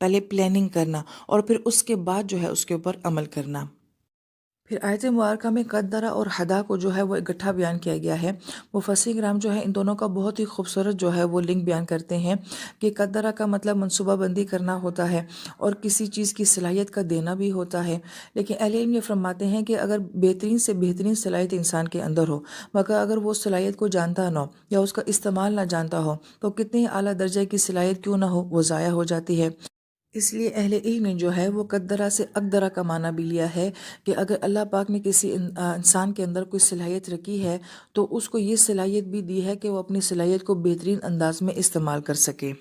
پہلے پلاننگ کرنا اور پھر اس کے بعد جو ہے اس کے اوپر عمل کرنا۔ پھر آیت مبارکہ میں قدرہ اور ہدا کو جو ہے وہ اکٹھا بیان کیا گیا ہے۔ مفسرین کرام جو ہے ان دونوں کا بہت ہی خوبصورت جو ہے وہ لنک بیان کرتے ہیں کہ قدرہ کا مطلب منصوبہ بندی کرنا ہوتا ہے اور کسی چیز کی صلاحیت کا دینا بھی ہوتا ہے، لیکن اہل علم یہ فرماتے ہیں کہ اگر بہترین سے بہترین صلاحیت انسان کے اندر ہو مگر اگر وہ صلاحیت کو جانتا نہ ہو یا اس کا استعمال نہ جانتا ہو تو کتنی اعلیٰ درجے کی صلاحیت کیوں نہ ہو وہ ضائع ہو جاتی ہے۔ اس لیے اہل علم نے جو ہے وہ قدرہ سے اقدرہ کا معنی بھی لیا ہے کہ اگر اللہ پاک نے کسی انسان کے اندر کوئی صلاحیت رکھی ہے تو اس کو یہ صلاحیت بھی دی ہے کہ وہ اپنی صلاحیت کو بہترین انداز میں استعمال کر سکے۔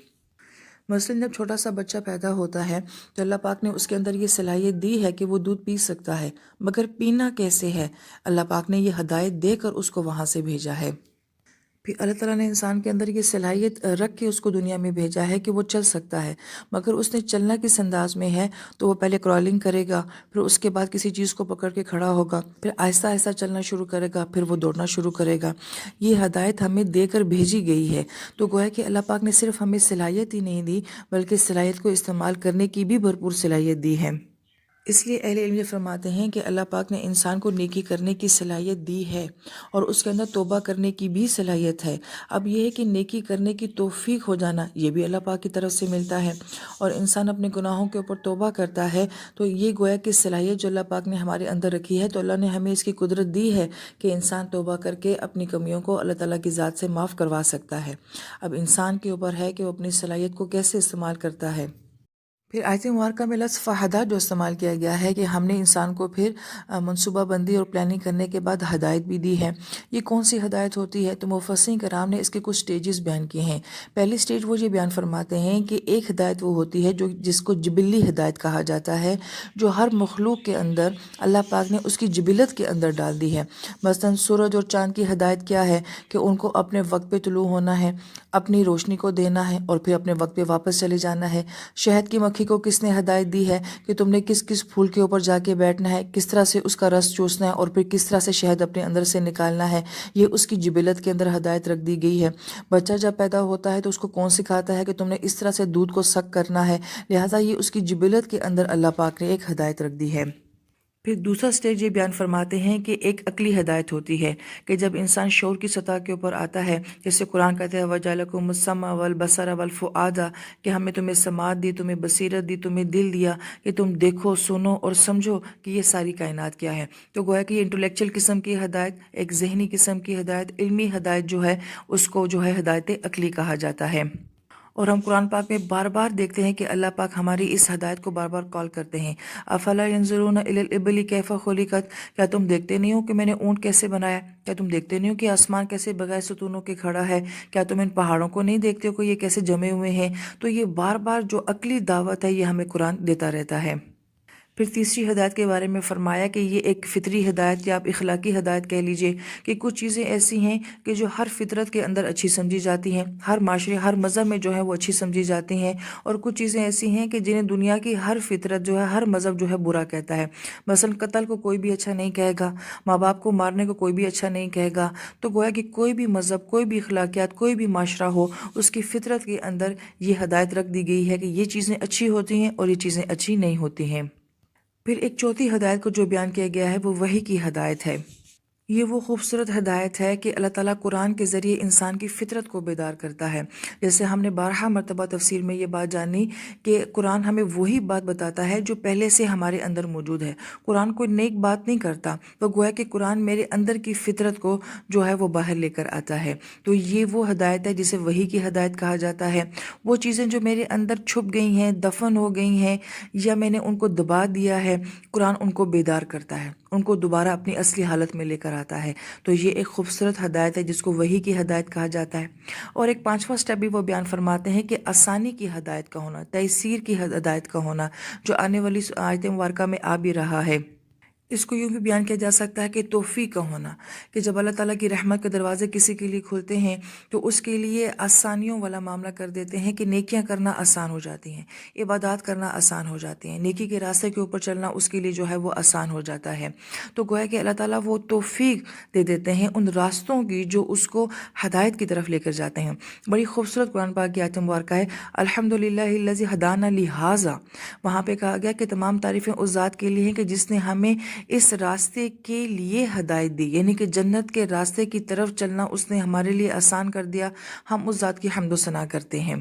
مثلاً جب چھوٹا سا بچہ پیدا ہوتا ہے تو اللہ پاک نے اس کے اندر یہ صلاحیت دی ہے کہ وہ دودھ پی سکتا ہے، مگر پینا کیسے ہے اللہ پاک نے یہ ہدایت دے کر اس کو وہاں سے بھیجا ہے۔ پھر اللہ تعالیٰ نے انسان کے اندر یہ صلاحیت رکھ کے اس کو دنیا میں بھیجا ہے کہ وہ چل سکتا ہے، مگر اس نے چلنا کس انداز میں ہے تو وہ پہلے کرالنگ کرے گا، پھر اس کے بعد کسی چیز کو پکڑ کے کھڑا ہوگا، پھر آہستہ آہستہ چلنا شروع کرے گا، پھر وہ دوڑنا شروع کرے گا۔ یہ ہدایت ہمیں دے کر بھیجی گئی ہے، تو گویا کہ اللہ پاک نے صرف ہمیں صلاحیت ہی نہیں دی بلکہ صلاحیت کو استعمال کرنے کی بھی بھرپور صلاحیت دی ہے۔ اس لیے اہل علم یہ فرماتے ہیں کہ اللہ پاک نے انسان کو نیکی کرنے کی صلاحیت دی ہے اور اس کے اندر توبہ کرنے کی بھی صلاحیت ہے۔ اب یہ ہے کہ نیکی کرنے کی توفیق ہو جانا یہ بھی اللہ پاک کی طرف سے ملتا ہے، اور انسان اپنے گناہوں کے اوپر توبہ کرتا ہے تو یہ گویا کہ صلاحیت جو اللہ پاک نے ہمارے اندر رکھی ہے، تو اللہ نے ہمیں اس کی قدرت دی ہے کہ انسان توبہ کر کے اپنی کمیوں کو اللہ تعالیٰ کی ذات سے معاف کروا سکتا ہے۔ اب انسان کے اوپر ہے کہ وہ اپنی صلاحیت کو کیسے استعمال کرتا ہے۔ پھر آیت مبارکہ میں لفظ فہدا جو استعمال کیا گیا ہے کہ ہم نے انسان کو پھر منصوبہ بندی اور پلاننگ کرنے کے بعد ہدایت بھی دی ہے۔ یہ کون سی ہدایت ہوتی ہے؟ تو مفسرین کرام نے اس کے کچھ سٹیجز بیان کیے ہیں۔ پہلی سٹیج وہ یہ بیان فرماتے ہیں کہ ایک ہدایت وہ ہوتی ہے جس کو جبلی ہدایت کہا جاتا ہے، جو ہر مخلوق کے اندر اللہ پاک نے اس کی جبلت کے اندر ڈال دی ہے۔ مثلاً سورج اور چاند کی ہدایت کیا ہے کہ ان کو اپنے وقت پہ طلوع ہونا ہے، اپنی روشنی کو دینا ہے اور پھر اپنے وقت پہ واپس چلے جانا ہے۔ شہد کی مکھی کو کس نے ہدایت دی ہے کہ تم نے کس کس پھول کے اوپر جا کے بیٹھنا ہے، کس طرح سے اس کا رس چوسنا ہے اور پھر کس طرح سے شہد اپنے اندر سے نکالنا ہے، یہ اس کی جبلت کے اندر ہدایت رکھ دی گئی ہے۔ بچہ جب پیدا ہوتا ہے تو اس کو کون سکھاتا ہے کہ تم نے اس طرح سے دودھ کو سک کرنا ہے، لہٰذا یہ اس کی جبلت کے اندر اللہ پاک نے ایک ہدایت رکھ دی ہے۔ پھر دوسرا سٹیج یہ بیان فرماتے ہیں کہ ایک عقلی ہدایت ہوتی ہے کہ جب انسان شعور کی سطح کے اوپر آتا ہے، جیسے قرآن کہتے ہیں وَجَعَلَكُمُ السَّمْعَ وَالْبَصَرَ وَالْفُؤَادَ، کہ ہم نے تمہیں سماعت دی، تمہیں بصیرت دی، تمہیں دل دیا کہ تم دیکھو، سنو اور سمجھو کہ یہ ساری کائنات کیا ہے۔ تو گویا کہ یہ انٹلیکچل قسم کی ہدایت، ایک ذہنی قسم کی ہدایت، علمی ہدایت جو ہے اس کو جو ہے ہدایت عقلی کہا جاتا ہے۔ اور ہم قرآن پاک میں بار بار دیکھتے ہیں کہ اللہ پاک ہماری اس ہدایت کو بار بار کال کرتے ہیں۔ افلا ینظرون الی الابل کیف خلقت، کیا تم دیکھتے نہیں ہو کہ میں نے اونٹ کیسے بنایا؟ کیا تم دیکھتے نہیں ہو کہ آسمان کیسے بغیر ستونوں کے کھڑا ہے؟ کیا تم ان پہاڑوں کو نہیں دیکھتے ہو کہ یہ کیسے جمے ہوئے ہیں؟ تو یہ بار بار جو عقلی دعوت ہے یہ ہمیں قرآن دیتا رہتا ہے۔ پھر تیسری ہدایت کے بارے میں فرمایا کہ یہ ایک فطری ہدایت یا آپ اخلاقی ہدایت کہہ لیجئے کہ کچھ چیزیں ایسی ہیں کہ جو ہر فطرت کے اندر اچھی سمجھی جاتی ہیں، ہر معاشرے ہر مذہب میں جو ہے وہ اچھی سمجھی جاتی ہیں، اور کچھ چیزیں ایسی ہیں کہ جنہیں دنیا کی ہر فطرت جو ہے ہر مذہب جو ہے برا کہتا ہے۔ مثلا قتل کو کوئی بھی اچھا نہیں کہے گا، ماں باپ کو مارنے کو کوئی بھی اچھا نہیں کہے گا۔ تو گویا کہ کوئی بھی مذہب، کوئی بھی اخلاقیات، کوئی بھی معاشرہ ہو، اس کی فطرت کے اندر یہ ہدایت رکھ دی گئی ہے کہ یہ چیزیں اچھی ہوتی ہیں اور یہ چیزیں اچھی نہیں ہوتی ہیں۔ پھر ایک چوتھی ہدایت کو جو بیان کیا گیا ہے وہ وحی کی ہدایت ہے۔ یہ وہ خوبصورت ہدایت ہے کہ اللہ تعالیٰ قرآن کے ذریعے انسان کی فطرت کو بیدار کرتا ہے۔ جیسے ہم نے بارہا مرتبہ تفسیر میں یہ بات جانی کہ قرآن ہمیں وہی بات بتاتا ہے جو پہلے سے ہمارے اندر موجود ہے۔ قرآن کوئی نیک بات نہیں کرتا، وہ گویا کہ قرآن میرے اندر کی فطرت کو جو ہے وہ باہر لے کر آتا ہے۔ تو یہ وہ ہدایت ہے جسے وحی کی ہدایت کہا جاتا ہے۔ وہ چیزیں جو میرے اندر چھپ گئی ہیں، دفن ہو گئی ہیں، یا میں نے ان کو دبا دیا ہے، قرآن ان کو بیدار کرتا ہے، ان کو دوبارہ اپنی اصلی حالت میں لے کر آتا ہے۔ تو یہ ایک خوبصورت ہدایت ہے جس کو وحی کی ہدایت کہا جاتا ہے۔ اور ایک پانچواں سٹیپ بھی وہ بیان فرماتے ہیں کہ آسانی کی ہدایت کا ہونا، تیسیر کی ہدایت کا ہونا، جو آنے والی آیت مبارکہ میں آ بھی رہا ہے۔ اس کو یوں بھی بیان کیا جا سکتا ہے کہ توفیق کا ہونا، کہ جب اللہ تعالیٰ کی رحمت کے دروازے کسی کے لیے کھلتے ہیں تو اس کے لیے آسانیوں والا معاملہ کر دیتے ہیں کہ نیکیاں کرنا آسان ہو جاتی ہیں، عبادات کرنا آسان ہو جاتی ہیں، نیکی کے راستے کے اوپر چلنا اس کے لیے جو ہے وہ آسان ہو جاتا ہے۔ تو گویا کہ اللہ تعالیٰ وہ توفیق دے دیتے ہیں ان راستوں کی جو اس کو ہدایت کی طرف لے کر جاتے ہیں۔ بڑی خوبصورت قرآن پاک کی آیت مبارکہ ہے، الحمدللہ الذی ہدانا لہذا، وہاں پہ کہا گیا کہ تمام تعریفیں اس ذات کے لیے ہیں کہ جس نے ہمیں اس راستے کے لیے ہدایت دی، یعنی کہ جنت کے راستے کی طرف چلنا اس نے ہمارے لیے آسان کر دیا۔ ہم اس ذات کی حمد و ثنا کرتے ہیں۔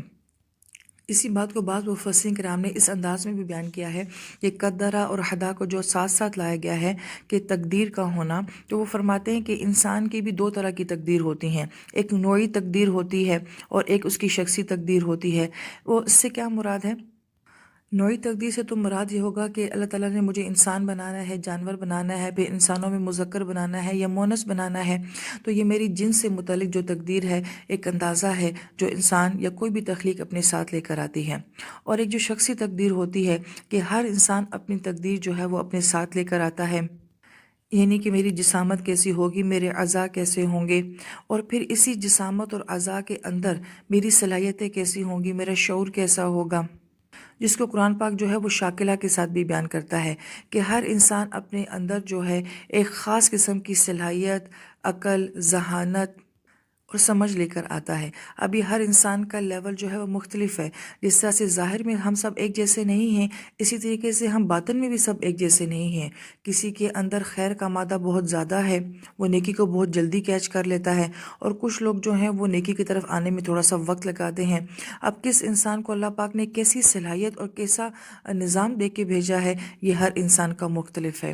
اسی بات کو بعض مفسرین کرام نے اس انداز میں بھی بیان کیا ہے کہ قدرہ اور ہدا کو جو ساتھ ساتھ لایا گیا ہے کہ تقدیر کا ہونا، تو وہ فرماتے ہیں کہ انسان کی بھی دو طرح کی تقدیر ہوتی ہیں، ایک نوعی تقدیر ہوتی ہے اور ایک اس کی شخصی تقدیر ہوتی ہے۔ وہ اس سے کیا مراد ہے؟ نوعی تقدیر سے تو مراد یہ ہوگا کہ اللہ تعالیٰ نے مجھے انسان بنانا ہے، جانور بنانا ہے، پھر انسانوں میں مذکر بنانا ہے یا مونس بنانا ہے، تو یہ میری جنس سے متعلق جو تقدیر ہے، ایک اندازہ ہے جو انسان یا کوئی بھی تخلیق اپنے ساتھ لے کر آتی ہے۔ اور ایک جو شخصی تقدیر ہوتی ہے کہ ہر انسان اپنی تقدیر جو ہے وہ اپنے ساتھ لے کر آتا ہے، یعنی کہ میری جسامت کیسی ہوگی، میرے اعضاء کیسے ہوں گے، اور پھر اسی جسامت اور اعضاء کے اندر میری صلاحیتیں کیسی ہوں گی، میرا شعور کیسا ہوگا، جس کو قرآن پاک جو ہے وہ شاکلہ کے ساتھ بھی بیان کرتا ہے کہ ہر انسان اپنے اندر جو ہے ایک خاص قسم کی صلاحیت، عقل، ذہانت اور سمجھ لے کر آتا ہے۔ ابھی ہر انسان کا لیول جو ہے وہ مختلف ہے، جس طرح سے ظاہر میں ہم سب ایک جیسے نہیں ہیں، اسی طریقے سے ہم باطن میں بھی سب ایک جیسے نہیں ہیں۔ کسی کے اندر خیر کا مادہ بہت زیادہ ہے، وہ نیکی کو بہت جلدی کیچ کر لیتا ہے، اور کچھ لوگ جو ہیں وہ نیکی کی طرف آنے میں تھوڑا سا وقت لگاتے ہیں۔ اب کس انسان کو اللہ پاک نے کیسی صلاحیت اور کیسا نظام دے کے بھیجا ہے، یہ ہر انسان کا مختلف ہے۔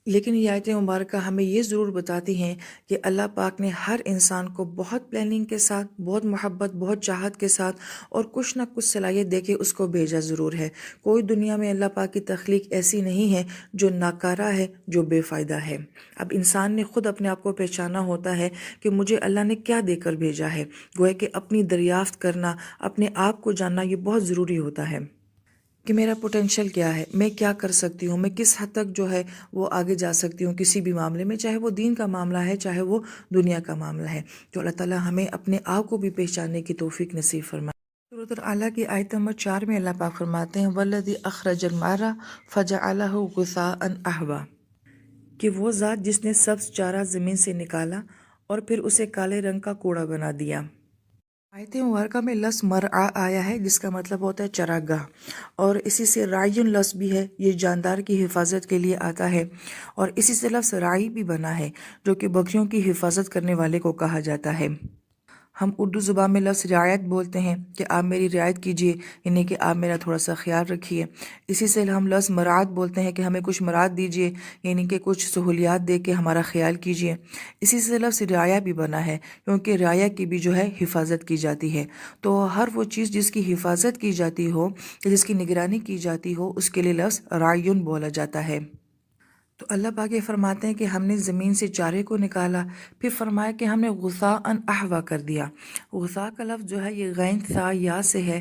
لیکن یہ آیت مبارکہ ہمیں یہ ضرور بتاتی ہیں کہ اللہ پاک نے ہر انسان کو بہت پلاننگ کے ساتھ، بہت محبت، بہت چاہت کے ساتھ اور کچھ نہ کچھ صلاحیت دے کے اس کو بھیجا ضرور ہے۔ کوئی دنیا میں اللہ پاک کی تخلیق ایسی نہیں ہے جو ناکارہ ہے، جو بے فائدہ ہے۔ اب انسان نے خود اپنے آپ کو پہچانا ہوتا ہے کہ مجھے اللہ نے کیا دے کر بھیجا ہے، گویا کہ اپنی دریافت کرنا، اپنے آپ کو جاننا یہ بہت ضروری ہوتا ہے کہ میرا پوٹینشیل کیا ہے، میں کیا کر سکتی ہوں، میں کس حد تک جو ہے وہ آگے جا سکتی ہوں کسی بھی معاملے میں، چاہے وہ دین کا معاملہ ہے، چاہے وہ دنیا کا معاملہ ہے۔ تو اللہ تعالیٰ ہمیں اپنے آپ کو بھی پہچاننے کی توفیق نصیب فرمائے۔ سورۃ الاعلیٰ کی آیت نمبر 4 میں اللہ پاک فرماتے ہیں وَالَّذِي أَخْرَجَ الْمَرْعَ فَجَعَلَهُ غُثَاءً أَحْوَىٰ، کہ وہ ذات جس نے سبز چارہ زمین سے نکالا اور پھر اسے کالے رنگ کا کوڑا بنا دیا۔ آیت مبارکہ میں لفظ مرعا آیا ہے جس کا مطلب ہوتا ہے چراگاہ، اور اسی سے رائیون لفظ بھی ہے، یہ جاندار کی حفاظت کے لیے آتا ہے، اور اسی سے لفظ رائی بھی بنا ہے جو کہ بکریوں کی حفاظت کرنے والے کو کہا جاتا ہے۔ ہم اردو زبان میں لفظ رعایت بولتے ہیں کہ آپ میری رعایت کیجئے، یعنی کہ آپ میرا تھوڑا سا خیال رکھیے۔ اسی سے ہم لفظ مراعات بولتے ہیں کہ ہمیں کچھ مراعات دیجئے، یعنی کہ کچھ سہولیات دے کے ہمارا خیال کیجئے۔ اسی سے لفظ رعایا بھی بنا ہے کیونکہ رعایا کی بھی جو ہے حفاظت کی جاتی ہے۔ تو ہر وہ چیز جس کی حفاظت کی جاتی ہو، جس کی نگرانی کی جاتی ہو، اس کے لیے لفظ راعیون بولا جاتا ہے۔ تو اللہ پاک یہ فرماتے ہیں کہ ہم نے زمین سے چارے کو نکالا، پھر فرمایا کہ ہم نے غثاءً احوا کر دیا۔ غثاء کا لفظ جو ہے یہ غین ثا یا سے ہے،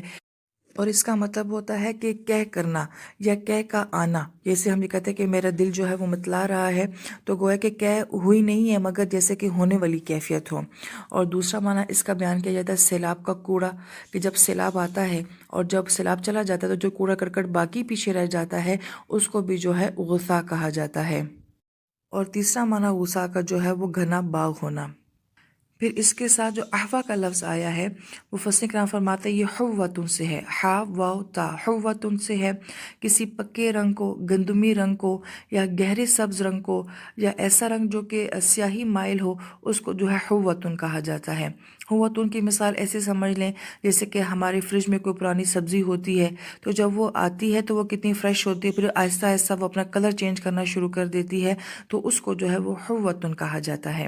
اور اس کا مطلب ہوتا ہے کہ کہہ کرنا یا کہہ کا آنا۔ جیسے ہم یہ کہتے ہیں کہ میرا دل جو ہے وہ متلا رہا ہے، تو گویا کہ کہہ ہوئی نہیں ہے مگر جیسے کہ ہونے والی کیفیت ہو۔ اور دوسرا معنی اس کا بیان کیا جاتا ہے سیلاب کا کوڑا، کہ جب سیلاب آتا ہے اور جب سیلاب چلا جاتا ہے تو جو کوڑا کرکٹ باقی پیچھے رہ جاتا ہے اس کو بھی جو ہے غثاء کہا جاتا ہے۔ اور تیسرا معنی غثاء کا جو ہے وہ گھنا باغ ہونا۔ پھر اس کے ساتھ جو احوا کا لفظ آیا ہے، مفسرین کرام فرماتے ہیں یہ حوتن سے ہے، ہا واو تا، حوتن سے ہے، کسی پکے رنگ کو، گندمی رنگ کو، یا گہرے سبز رنگ کو، یا ایسا رنگ جو کہ سیاہی مائل ہو، اس کو جو ہے حوتن کہا جاتا ہے۔ حوتن کی مثال ایسے سمجھ لیں جیسے کہ ہمارے فریج میں کوئی پرانی سبزی ہوتی ہے، تو جب وہ آتی ہے تو وہ کتنی فریش ہوتی ہے، پھر آہستہ آہستہ وہ اپنا کلر چینج کرنا شروع کر دیتی ہے، تو اس کو جو ہے وہ حوتن کہا جاتا ہے۔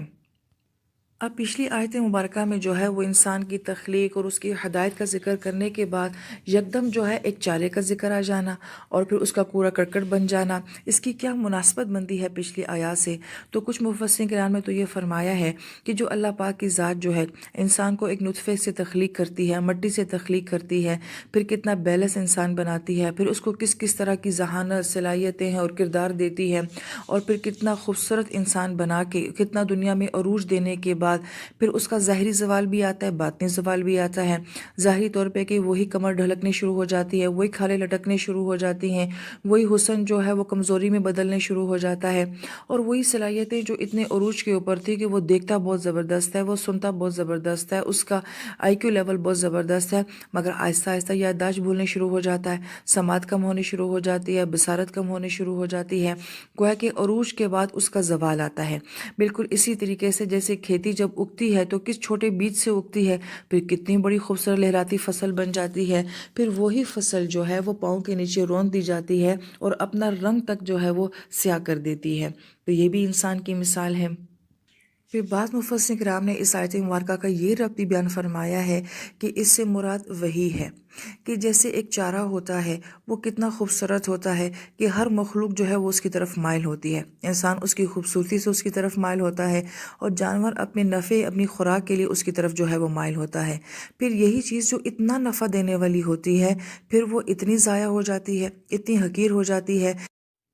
اب پچھلی آیت مبارکہ میں جو ہے وہ انسان کی تخلیق اور اس کی ہدایت کا ذکر کرنے کے بعد یکدم جو ہے ایک چارے کا ذکر آ جانا اور پھر اس کا کوڑا کرکٹ بن جانا، اس کی کیا مناسبت بنتی ہے پچھلی آیات سے؟ تو کچھ مفسرین کرام نے تو یہ فرمایا ہے کہ جو اللہ پاک کی ذات جو ہے انسان کو ایک نطفے سے تخلیق کرتی ہے، مٹی سے تخلیق کرتی ہے، پھر کتنا بیلنس انسان بناتی ہے، پھر اس کو کس کس طرح کی ذہانت، صلاحیتیں ہیں اور کردار دیتی ہے، اور پھر کتنا خوبصورت انسان بنا کے کتنا دنیا میں عروج دینے کے بعد پھر اس کا ظاہری زوال بھی آتا ہے، باطنی زوال بھی آتا ہے۔ ظاہری طور پہ کہ وہی کمر ڈھلکنے شروع ہو جاتی ہے، وہی کھالیں لٹکنے شروع ہو جاتی ہیں، وہی حسن جو ہے وہ کمزوری میں بدلنے شروع ہو جاتا ہے، اور وہی صلاحیتیں جو اتنے عروج کے اوپر تھی کہ وہ دیکھتا بہت زبردست ہے، وہ سنتا بہت زبردست ہے، اس کا آئی کیو لیول بہت زبردست ہے، مگر آہستہ آہستہ یادداشت بھولنے شروع ہو جاتا ہے، سماعت کم ہونے شروع ہو جاتی ہے، بصارت کم ہونے شروع ہو جاتی ہے، گویا کہ عروج کے بعد اس کا زوال آتا ہے۔ بالکل اسی طریقے سے جیسے کھیتی جب اگتی ہے تو کس چھوٹے بیج سے اگتی ہے، پھر کتنی بڑی خوبصورت لہراتی فصل بن جاتی ہے، پھر وہی فصل جو ہے وہ پاؤں کے نیچے روند دی جاتی ہے اور اپنا رنگ تک جو ہے وہ سیاہ کر دیتی ہے۔ تو یہ بھی انسان کی مثال ہے۔ پھر بعض مفسرین کرام نے اس آیت مبارکہ کا یہ ربط بھی بیان فرمایا ہے کہ اس سے مراد وہی ہے کہ جیسے ایک چارہ ہوتا ہے وہ کتنا خوبصورت ہوتا ہے کہ ہر مخلوق جو ہے وہ اس کی طرف مائل ہوتی ہے، انسان اس کی خوبصورتی سے اس کی طرف مائل ہوتا ہے، اور جانور اپنے نفع اپنی خوراک کے لیے اس کی طرف جو ہے وہ مائل ہوتا ہے۔ پھر یہی چیز جو اتنا نفع دینے والی ہوتی ہے پھر وہ اتنی ضائع ہو جاتی ہے، اتنی حقیر ہو جاتی ہے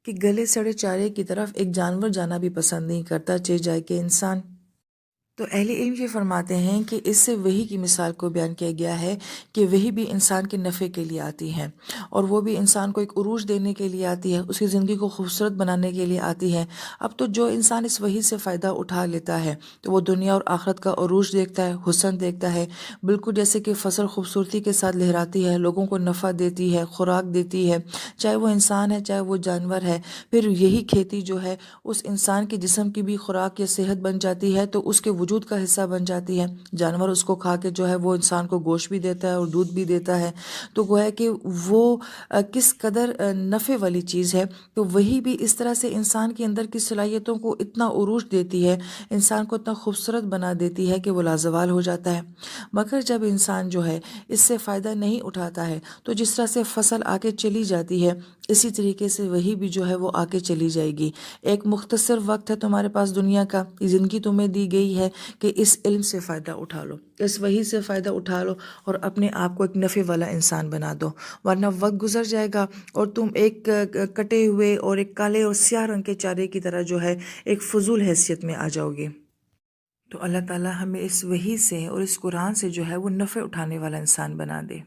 کہ گلے سڑے چارے کی طرف ایک جانور جانا بھی پسند نہیں کرتا، چاہے جائے کہ انسان۔ تو اہل علم یہ فرماتے ہیں کہ اس سے وحی کی مثال کو بیان کیا گیا ہے کہ وحی بھی انسان کے نفع کے لیے آتی ہے، اور وہ بھی انسان کو ایک عروج دینے کے لیے آتی ہے، اس کی زندگی کو خوبصورت بنانے کے لیے آتی ہے۔ اب تو جو انسان اس وحی سے فائدہ اٹھا لیتا ہے تو وہ دنیا اور آخرت کا عروج دیکھتا ہے، حسن دیکھتا ہے، بالکل جیسے کہ فصل خوبصورتی کے ساتھ لہراتی ہے، لوگوں کو نفع دیتی ہے، خوراک دیتی ہے، چاہے وہ انسان ہے چاہے وہ جانور ہے۔ پھر یہی کھیتی جو ہے اس انسان کے جسم کی بھی خوراک یا صحت بن جاتی ہے تو اس کے وجود کا حصہ بن جاتی ہے، جانور اس کو کھا کے جو ہے وہ انسان کو گوشت بھی دیتا ہے اور دودھ بھی دیتا ہے، تو گویا کہ وہ کس قدر نفع والی چیز ہے۔ تو وہی بھی اس طرح سے انسان کے اندر کی صلاحیتوں کو اتنا عروج دیتی ہے، انسان کو اتنا خوبصورت بنا دیتی ہے کہ وہ لازوال ہو جاتا ہے۔ مگر جب انسان جو ہے اس سے فائدہ نہیں اٹھاتا ہے تو جس طرح سے فصل آگے چلی جاتی ہے اسی طریقے سے وہی بھی جو ہے وہ آگے چلی جائے گی۔ ایک مختصر وقت ہے تمہارے پاس دنیا کا، زندگی تمہیں دی گئی ہے کہ اس علم سے فائدہ اٹھا لو، اس وحی سے فائدہ اٹھا لو اور اپنے آپ کو ایک نفع والا انسان بنا دو، ورنہ وقت گزر جائے گا اور تم ایک کٹے ہوئے اور ایک کالے اور سیاہ رنگ کے چارے کی طرح جو ہے ایک فضول حیثیت میں آ جاؤ گے۔ تو اللہ تعالیٰ ہمیں اس وحی سے اور اس قرآن سے جو ہے وہ نفع اٹھانے والا انسان بنا دے۔